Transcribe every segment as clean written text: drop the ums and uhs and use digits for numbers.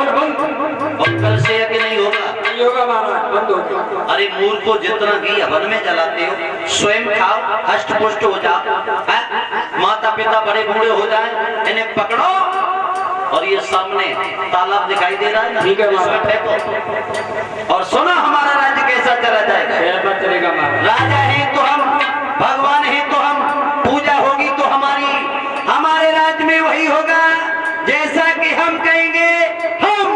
और बंद। और कल से यज्ञ नहीं होगा? नहीं होगा महाराज, बंद हो गया। अरे मूर्ख को जितना घी हवन में जलाते हो स्वयं खाओ, हष्ट पुष्ट हो जाओ, माता पिता बड़े बूढ़े हो जाए, इन्हें पकड़ो और ये सामने तालाब दिखाई दे रहा है ना, ठीक है इसमें फेंको और सुना हमारा राज्य कैसा चला जाएगा। कैसा चलेगा महाराज? राजा है तो हम, भगवान है तो हम, पूजा होगी तो हमारी, हमारे राज्य में वही होगा जैसा कि हम कहेंगे। हम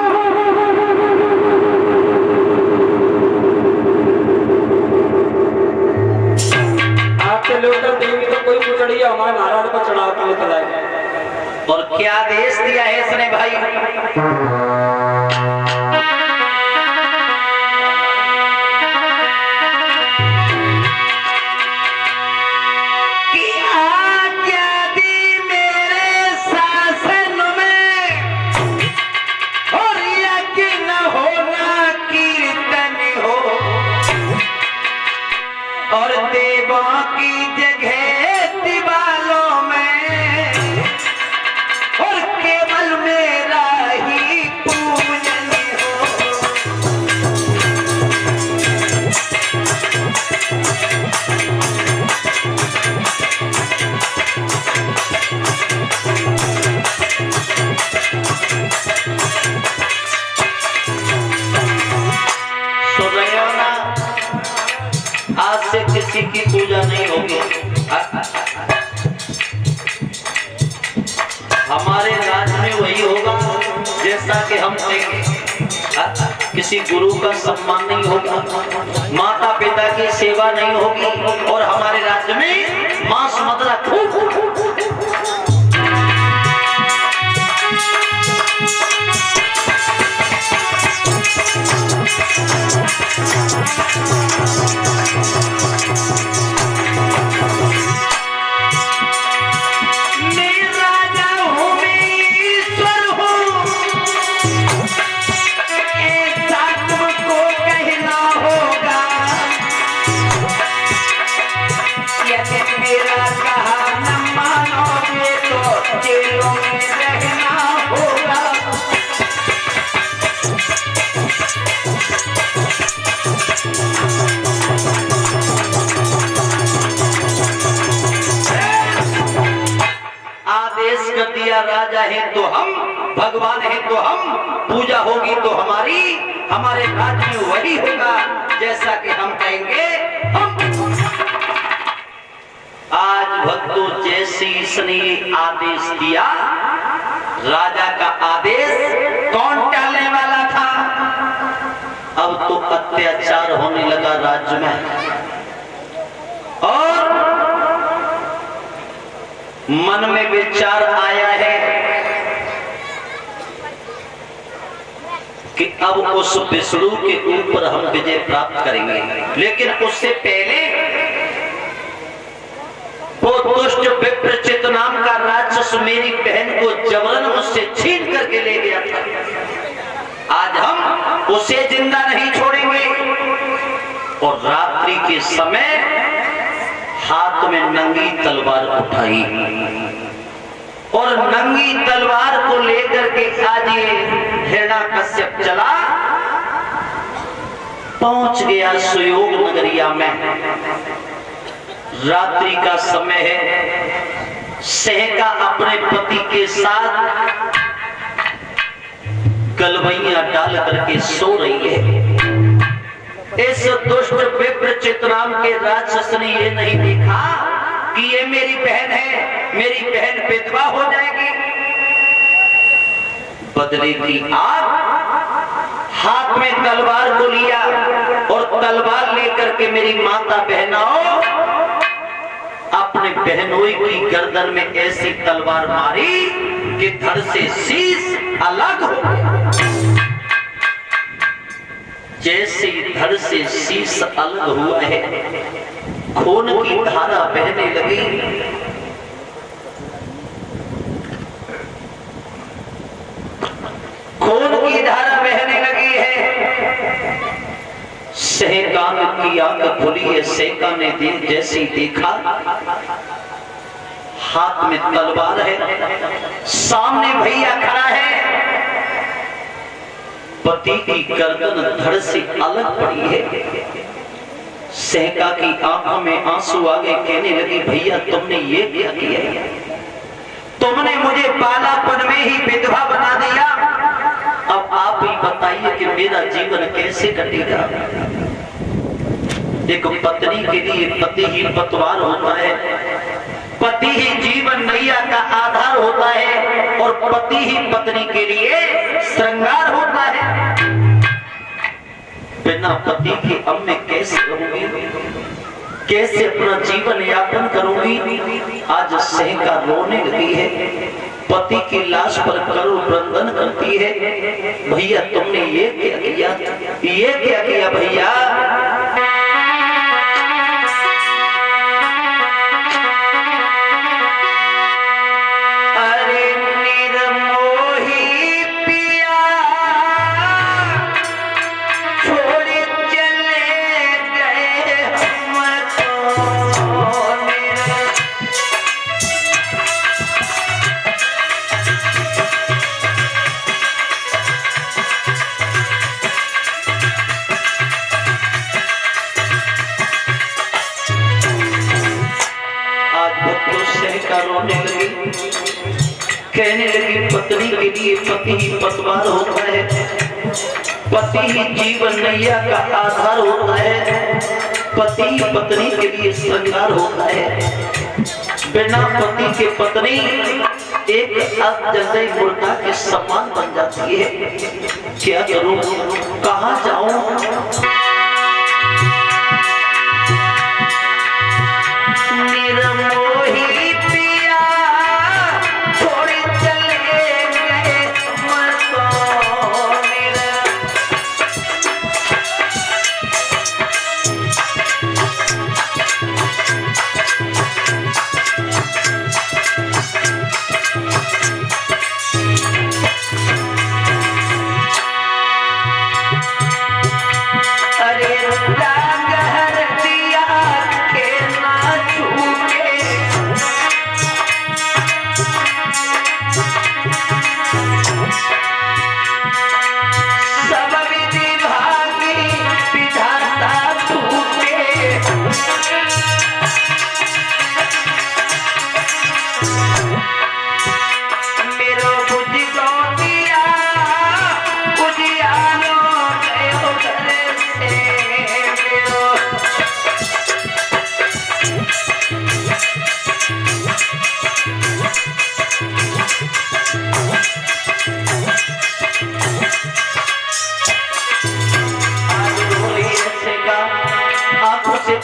आपके लोग देंगे तो कोई चढ़िए हमारे महाराज को चढ़ाव के लेकर जाएगा। और क्या आदेश दिया है इसने भाई? और देवों की जगह दीवालों में और केवल मेरा ही पूजन हो। सुन रहे हो ना, आज से किसी की पूजा नहीं होगी। हमारे राज्य में वही होगा जैसा कि हम कहेंगे। किसी गुरु का सम्मान नहीं होगा, माता पिता की सेवा नहीं होगी और हमारे राज्य में मांस मदिरा खूब। आदेश कर दिया, राजा है तो हम, भगवान है तो हम, पूजा होगी तो हमारी, हमारे राज्य में वही होगा जैसा कि हम कहेंगे। हम आज भक्तों जैसे इसने आदेश दिया, राजा का आदेश कौन टालने वाला था? अब तो अत्याचार होने लगा राज्य में और मन में विचार आया है कि अब उस विष्णु के ऊपर हम विजय प्राप्त करेंगे। लेकिन उससे पहले वो दुष्ट विप्रचित नाम का राक्षस मेरी बहन को जबरन मुझसे छीन करके ले गया था। आज हम उसे जिंदा नहीं छोड़ेंगे। और रात्रि के समय हाथ में नंगी तलवार उठाई और नंगी तलवार को लेकर के आज ये हिरण्याकश्यप चला, पहुंच गया सुयोग नगरिया में। रात्रि का समय है, सहका अपने पति के साथ गलवैया डाल करके सो रही है। इस दुष्ट विप्रचित नाम के राक्षस ने ये नहीं देखा कि ये मेरी बहन है, मेरी बहन विधवा हो जाएगी। बदले की आग, हाथ में तलवार को लिया और तलवार लेकर के मेरी माता बहनों अपने बहनोई की गर्दन में ऐसी तलवार मारी कि धड़ से शीश अलग हो गया। जैसे धड़ से शीश अलग हुआ है, खून की धारा बहने लगी। खून की धारा बहने लगी है। सहकान की आंख खुली है। सहका ने जैसे देखा, हाथ में तलवार है, सामने भैया खड़ा है। पति की गर्दन धड़ से अलग पड़ी है। सहका की आंखों में आंसू आ गए, कहने लगी भैया तुमने ये क्या किया? तुमने मुझे बालापन में ही विधवा बना दिया। अब आप ही बताइए कि मेरा जीवन कैसे कटेगा? एक पत्नी के लिए पति ही पतवार होता है, पति ही जीवन नैया का आधार होता है और पति ही पत्नी के लिए श्रृंगार होता है। बिना पति के अब मैं कैसे रहूंगी, कैसे अपना जीवन यापन करूंगी? आज सहका रोने लगी है, पति की लाश पर करुण क्रंदन करती है। भैया तुमने ये क्या किया, ये क्या किया भैया? कहने लगी पत्नी के लिए पति ही पतवार होता है, पति ही जीवन नैया का आधार होता है, पति ही पत्नी के लिए श्रृंगार होता है। बिना पति के पत्नी एक अजय मुर्दा के समान बन जाती है। क्या करूं, कहां जाऊं?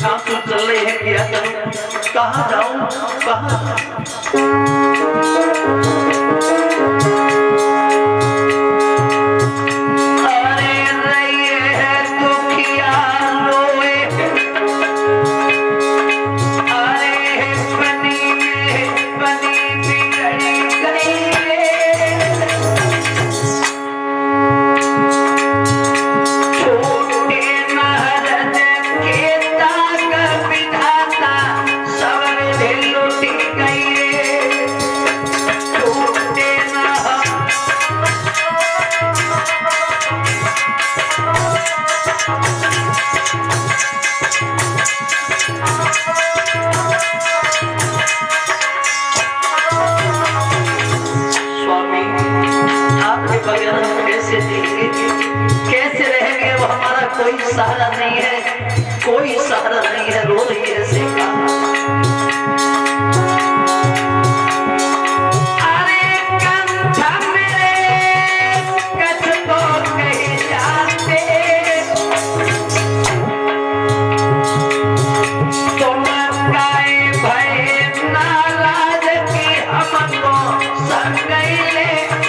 आंसू चल रहे हैं, क्या करूं, कहां जाऊं, अरे रही है दुखिया रोए, अरे बनी बिगड़ी गई कैसे रहेंगे? वो हमारा कोई सहारा नहीं है, कोई सहारा नहीं है। रो रही है सीता। अरे कंधा मेरे कछ तो कहीं जाते, तुम गाए भय नाराज की हमको संग ले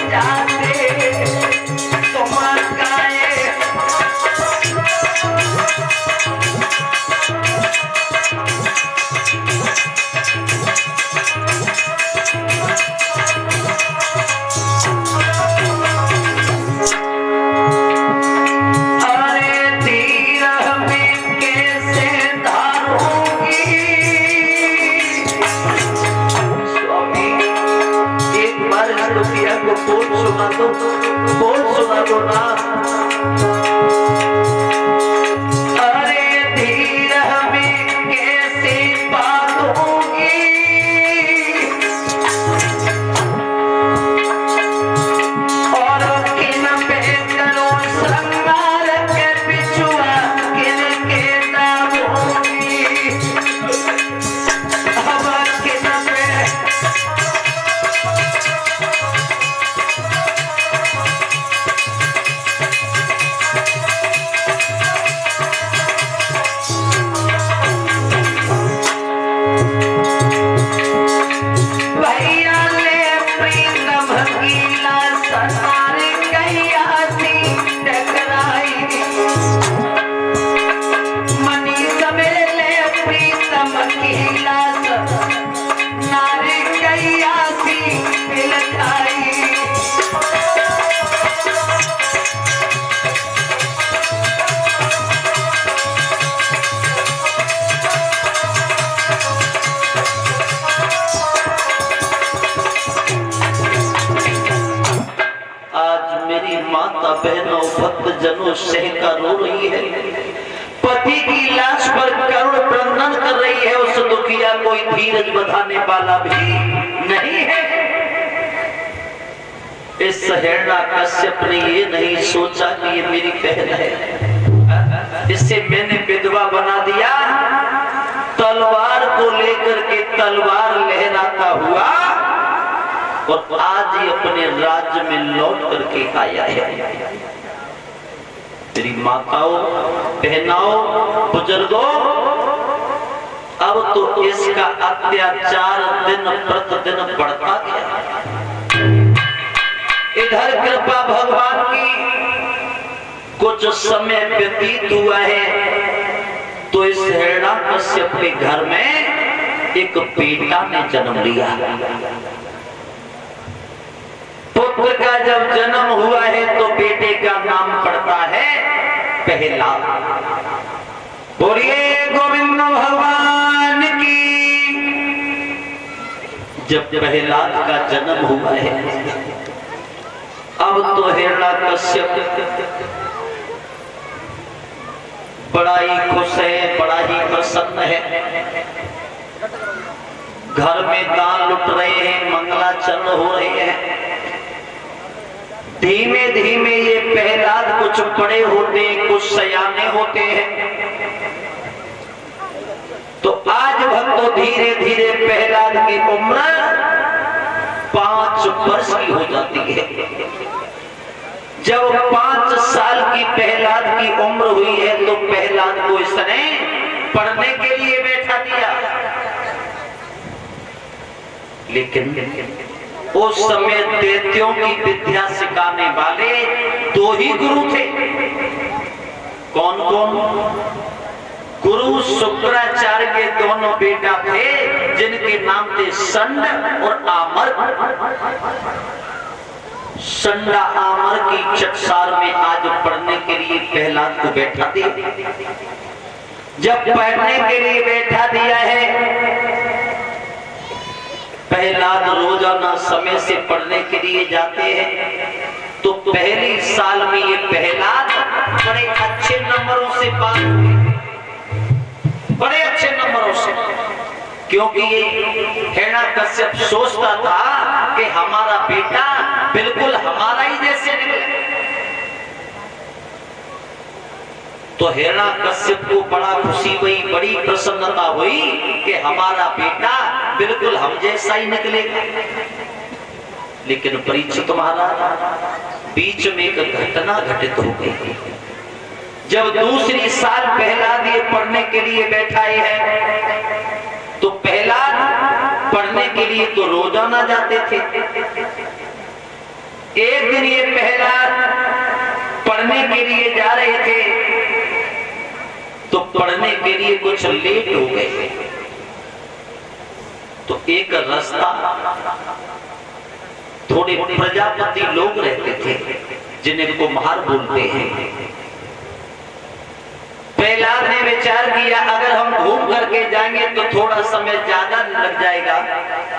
जाते। माता बहनों भक्त जनों सहका रो रही है। पति की लाश पर करुण क्रंदन कर रही है। उस दुखिया कोई धीरज बधाने वाला भी नहीं है। इस हिरण्याकश्यप ने ये नहीं सोचा कि ये मेरी बहन है, इसे मैंने विधवा बना दिया। तलवार को लेकर के तलवार लहराता हुआ और आज ही अपने राज्य में लौट करके आया है। मेरी माताओं बहनाओं बुजुर्गों, अब तो इसका अत्याचार दिन प्रतिदिन बढ़ता गया। इधर कृपा भगवान की कुछ समय व्यतीत हुआ है तो इस हिरण्याकश्यप के घर में एक बेटा ने जन्म लिया। पुत्र का जब जन्म हुआ है तो बेटे का नाम पड़ता है प्रहलाद। बोलिए गोविंद भगवान की। जब प्रहलाद का जन्म हुआ है अब तो हिरण्याकश्यप बड़ा ही खुश है, बड़ा ही प्रसन्न है। घर में दान लुट रहे हैं, मंगलाचरण हो रहे हैं। धीमे धीमे ये प्रहलाद कुछ बड़े होते हैं, कुछ सयाने होते हैं। तो आज भक्तों धीरे धीरे प्रहलाद की उम्र 5 वर्ष की हो जाती है। जब 5 साल की प्रहलाद की उम्र हुई है तो प्रहलाद को इसने पढ़ने के लिए बैठा दिया। लेकिन उस समय दैत्यों की विद्या सिखाने वाले 2 ही गुरु थे। कौन कौन? गुरु शुक्राचार्य के दोनों बेटा थे जिनके नाम थे संड और आमर। संडा आमर की चटसार में आज पढ़ने के लिए प्रहलाद को बैठा दिया। जब पढ़ने के लिए बैठा दिया है प्रहलाद रोजाना समय से पढ़ने के लिए जाते हैं। तो पहली साल में ये प्रहलाद बड़े अच्छे नंबरों से पास हुए, बड़े अच्छे नंबरों से, क्योंकि ये हिरण्याकश्यप सोचता था कि हमारा बेटा बिल्कुल हमारा ही जैसे निकले। तो हिरण्याकश्यप को बड़ा खुशी हुई, बड़ी प्रसन्नता हुई कि हमारा बेटा बिल्कुल हम जैसा ही निकलेगा। लेकिन परीक्षित महाराज बीच में एक घटना घटित हो गई। जब दूसरी साल प्रहलाद ये पढ़ने के लिए बैठाए हैं तो प्रहलाद पढ़ने के लिए तो रोजाना जाते थे। एक दिन ये प्रहलाद पढ़ने के लिए जा रहे थे तो पढ़ने के लिए कुछ लेट हो गए। तो एक रास्ता थोड़े प्रजापति लोग रहते थे जिन्हें कुम्हार बोलते हैं। प्रहलाद ने विचार किया अगर हम घूम करके जाएंगे तो थोड़ा समय ज्यादा लग जाएगा।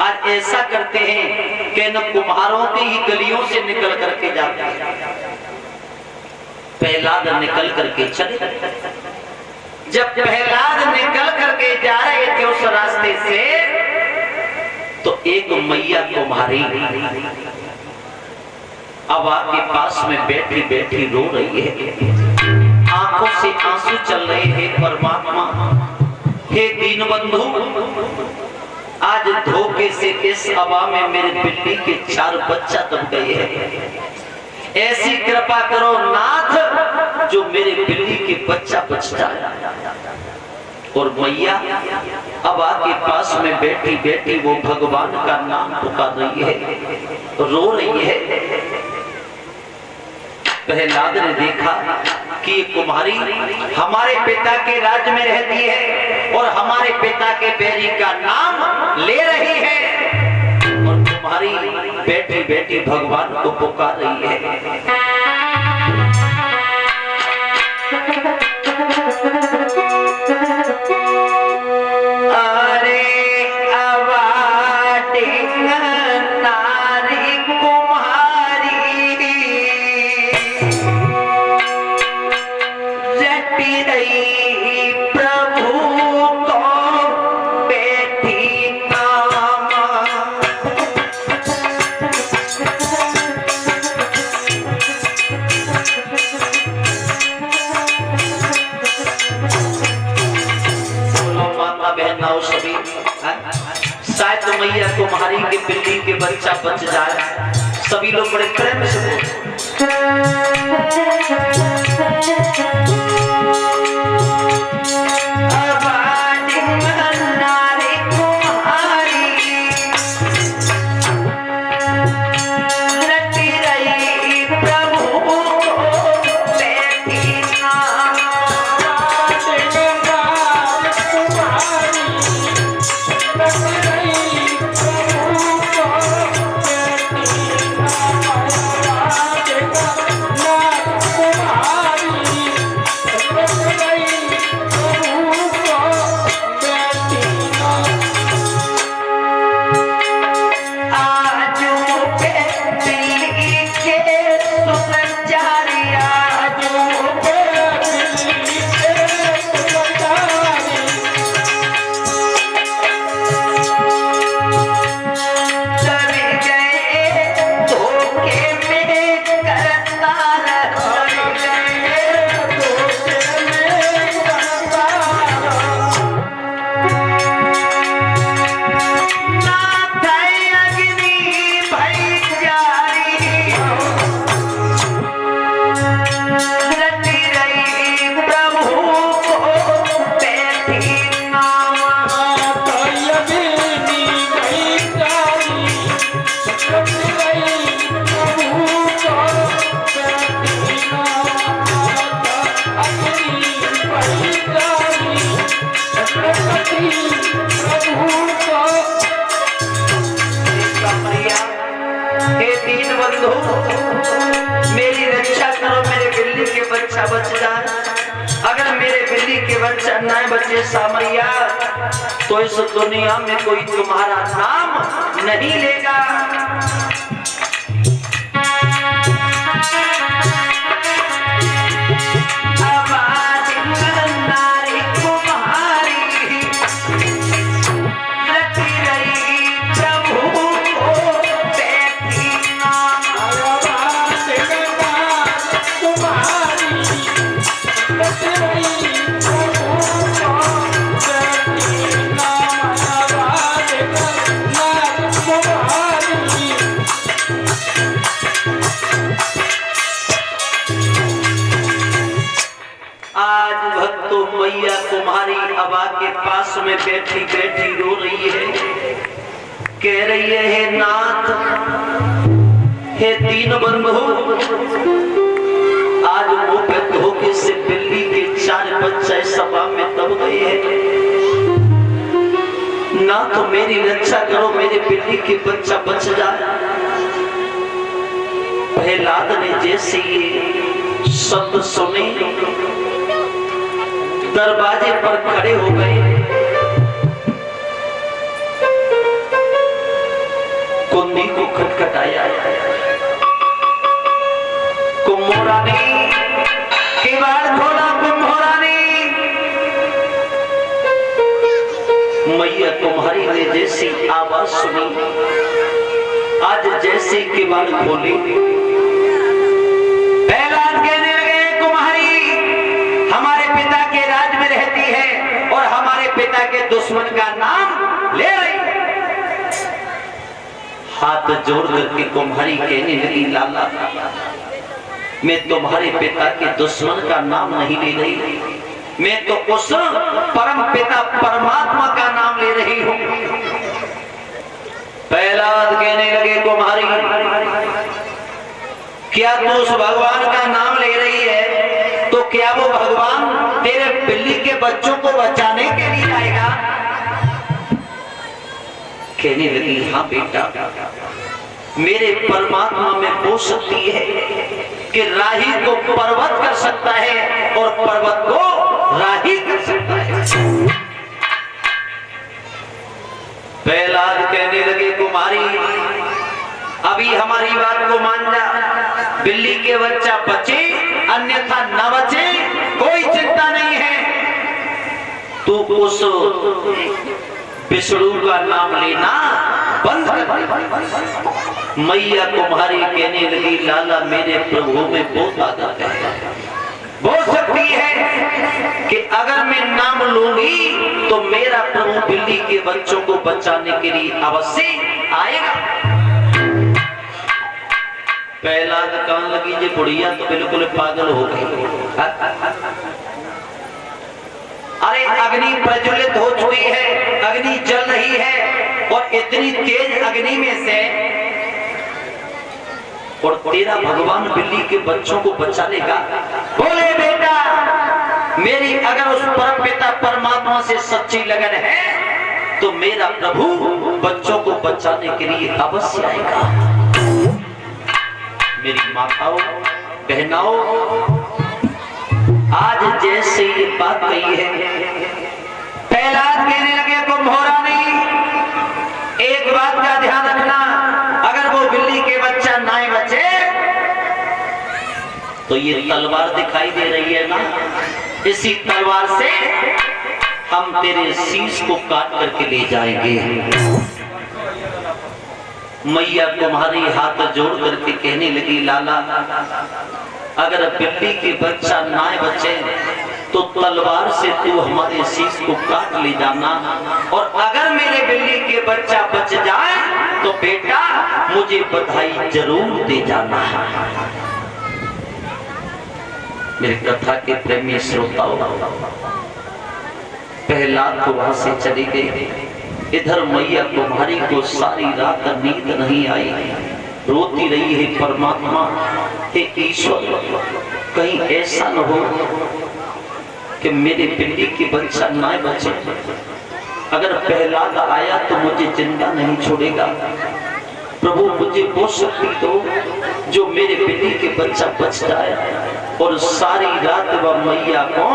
आज ऐसा करते हैं कि न कुम्हारों की ही गलियों से निकल करके जाते हैं। प्रहलाद निकल करके चले। जब प्रहलाद निकल करके जा रहे थे उस रास्ते से तो एक मैया कुम्हारी अब आपके पास में बैठी बैठी रो रही है। आंखों से आंसू चल रहे हैं। परमात्मा, हे दीनबंधु, आज धोखे से इस हवा में मेरे बिल्ली के 4 बच्चा दब गए हैं। ऐसी कृपा करो नाथ जो मेरे बिल्ली के बच्चा बच जाए। और मैया अब आपके पास में बैठी बैठी वो भगवान का नाम पुकार रही है, रो रही है। प्रहलाद ने देखा कि कुम्हारी हमारे पिता के राज्य में रहती है और हमारे पिता के बैरी का नाम ले रही है और कुम्हारी बैठी बैठी भगवान को पुकार रही है। नारी कुम्हारी मैया तुम्हारी के बिल्ली के बच्चा बच जाए। सभी लोग बड़े प्रेम से मेरी रक्षा करो, मेरे बिल्ली के बच्चा बच जाए। अगर मेरे बिल्ली के बच्चा न बचे सामरिया तो इस दुनिया में कोई तुम्हारा नाम नहीं लेगा। मैया तुम्हारी हवा के पास में बैठी बैठी रो रही है, कह रही है हे नाथ, हे दीन बंधु, आज मुंह पे धोखे से बिल्ली के 4 बच्चे सभा में दब गए हैं। ना तो मेरी रक्षा करो, मेरे बिल्ली के बच्चा बच जाए। प्रहलाद ने जैसे ये शब्द सुने दरवाजे पर खड़े हो गए। कुंडी को खटखटाया, कुम्भोरानी किवाड़ खोला, कुम्भोरानी। मैया तुम्हारी ने जैसी आवाज सुनी, आज जैसे किवाड़ खोली, प्रहलाद कहने लगे कुम्हारी हमारे पिता के राज में रहती है और हमारे पिता के दुश्मन का नाम ले रही है। हाथ जोड़ करके कुम्हारी कहने लगी लाला, मैं तुम्हारे पिता के दुश्मन का नाम नहीं ले रही, मैं तो उस परम पिता परमात्मा का नाम ले रही हूं। प्रहलाद कहने लगे कुम्हारी क्या तू उस भगवान का नाम ले रही है तो क्या वो भगवान तेरे बिल्ली के बच्चों को बचाने के लिए आएगा? कहने लगी हाँ बेटा, मेरे परमात्मा में वो शक्ति है कि राही को पर्वत कर सकता है और पर्वत को राही कर सकता है। प्रहलाद कहने लगे कुमारी अभी हमारी बात को मान जा, बिल्ली के बच्चा बचे अन्यथा न बचे कोई चिंता नहीं है, तू उस विष्णु का नाम लेना बंद कर। मैया कुम्हारी कहने लगी लाला मेरे प्रभु में वो ताकत है, वो शक्ति है कि अगर मैं नाम लूंगी तो मेरा प्रभु बिल्ली के बच्चों को बचाने के लिए अवश्य आएगा। पहला कान लगी जी बुढ़िया तो बिल्कुल पागल हो गई। अरे अग्नि प्रज्वलित हो चुकी है, अग्नि जल रही है और इतनी तेज अग्नि में से और तेरा भगवान बिल्ली के बच्चों को बचा लेगा। बोले बेटा, मेरी अगर उस परम पिता परमात्मा से सच्ची लगन है तो मेरा प्रभु बच्चों को बचाने के लिए अवश्य आएगा। मेरी माताओं बहनाओं, आज जैसे ये बात कही है, प्रहलाद कहने लगे कुंभोरा नहीं, एक बात का ध्यान रखना, अगर वो बिल्ली के बच्चा नाए बचे तो ये तलवार दिखाई दे रही है ना, इसी तलवार से हम तेरे शीश को काट करके ले जाएंगे। मैया तुम्हारी हाथ जोड़ करके कहने लगी, लाला अगर बिल्ली के बच्चा नाए बचे तो तलवार से तू हमारे शीश को काट ले जाना, और अगर मेरे बिल्ली के बच्चा बच जाए तो बेटा मुझे बधाई जरूर दे जाना। मेरी कथा के प्रेमी श्रोताओं, प्रहलाद तो वहां से चली गई। इधर मैया कुमारी को सारी रात नींद नहीं आई, रोती रही है, परमात्मा हे ईश्वर, कहीं ऐसा न हो कि मेरे बिल्ली के बच्चा ना बचे, अगर प्रहलाद आया तो मुझे जिंदा नहीं छोड़ेगा। प्रभु मुझे वो शक्ति दो जो मेरे बिल्ली के बच्चा बच जाए और सारी रात वह मैया को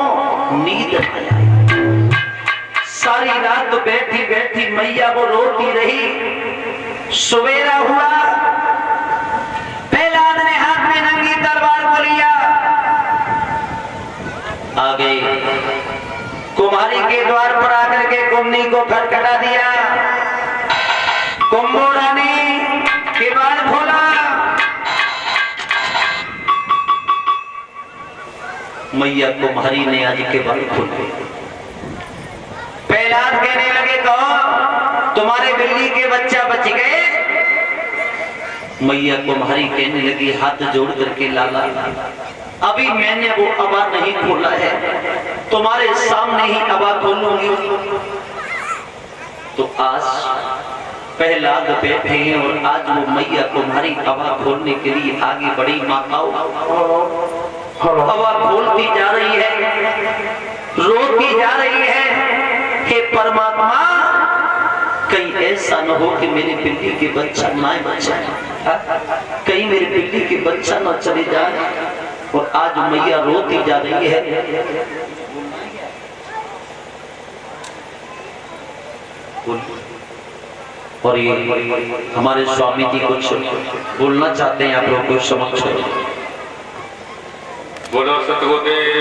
नींद न आए। सारी रात बैठी बैठी मैया वो रोती रही। सवेरा हुआ, प्रहलाद ने हाथ में नंगी तलवार को लिया, आ गए कुमारी के द्वार पर आकर के कुंडी को खटखटा दिया। कुंभोरा ने किवाड़ खोला, मैया कुमारी ने आज किवाड़ खोले। प्रहलाद कहने लगे, कहो तुम्हारे बिल्ली के बच्चा बच गए? मैया कुमारी कहने लगी हाथ जोड़ करके, लाला अभी मैंने वो अबा नहीं खोला है, तुम्हारे सामने ही अबा खोलूंगी। तो आज प्रहलाद बैठे हैं और आज वो मैया कुमारी अबा खोलने के लिए आगे बढ़ी। माताओं अबा खोलती जा रही है, रोती जा रही है, हे परमात्मा कहीं ऐसा न हो कि मेरी बिल्ली के बच्चा ना बचे, कहीं मेरी बिल्ली के बच्चा न चले जाए। और आज मैया रोती जा रही है। और ये हमारे स्वामी जी कुछ बोलना चाहते हैं आप लोगों को समक्ष। बोलो सतगुरुदेव